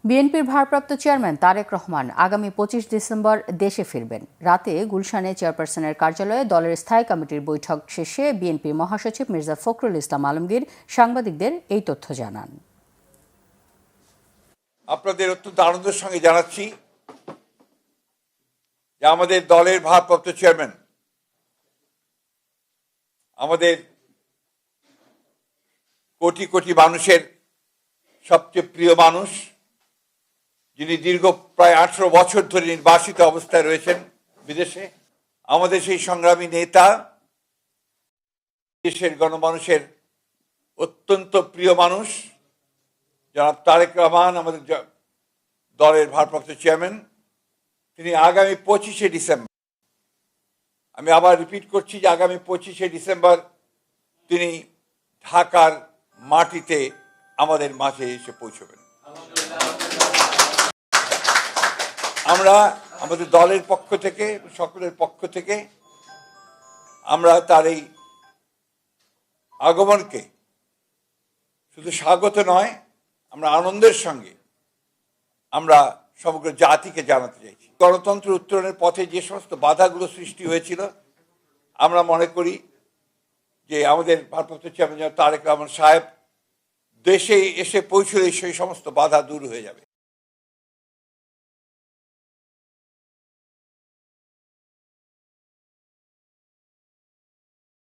বিএনপির ভারপ্রাপ্ত চেয়ারম্যান তারেক রহমান আগামী ২৫ ডিসেম্বর দেশে ফিরবেন। রাতে গুলশানে চেয়ারপারসনের কার্যালয়ে দলের স্থায়ী কমিটির বৈঠক শেষে বিএনপির মহাসচিব মির্জা ফখরুল ইসলাম আলমগীর সাংবাদিকদের এই তথ্য জানান। আপনাদের অত্যন্ত আনন্দের সঙ্গে জানাচ্ছি যে আমাদের দলের ভারপ্রাপ্ত চেয়ারম্যান, আমাদের কোটি কোটি মানুষের সবচেয়ে প্রিয় মানুষ, যিনি দীর্ঘ প্রায় 18 বছর ধরে নির্বাসিত অবস্থায় রয়েছেন বিদেশে, আমাদের সেই সংগ্রামী নেতা, দেশের গণমানুষের অত্যন্ত প্রিয় মানুষ জনাব তারেক রহমান, আমাদের দলের ভারপ্রাপ্ত চেয়ারম্যান, তিনি আগামী 25শে ডিসেম্বর, আমি আবার রিপিট করছি যে আগামী 25শে ডিসেম্বর তিনি ঢাকার মাটিতে আমাদের মাঝে এসে পৌঁছবেন। আমরা আমাদের দলের পক্ষ থেকে, সকলের পক্ষ থেকে আমরা তার এই আগমনকে শুধু স্বাগত নয়, আমরা আনন্দের সঙ্গে আমরা সমগ্র জাতিকে জানাতে চাইছি। গণতন্ত্র উত্তরণের পথে যে সমস্ত বাধাগুলো সৃষ্টি হয়েছিল, আমরা মনে করি যে আমাদের ভারপ্রাপ্ত চেয়ারম্যান তারেক রহমান সাহেব দেশে এসে পৌঁছলে সেই সমস্ত বাধা দূর হয়ে যাবে।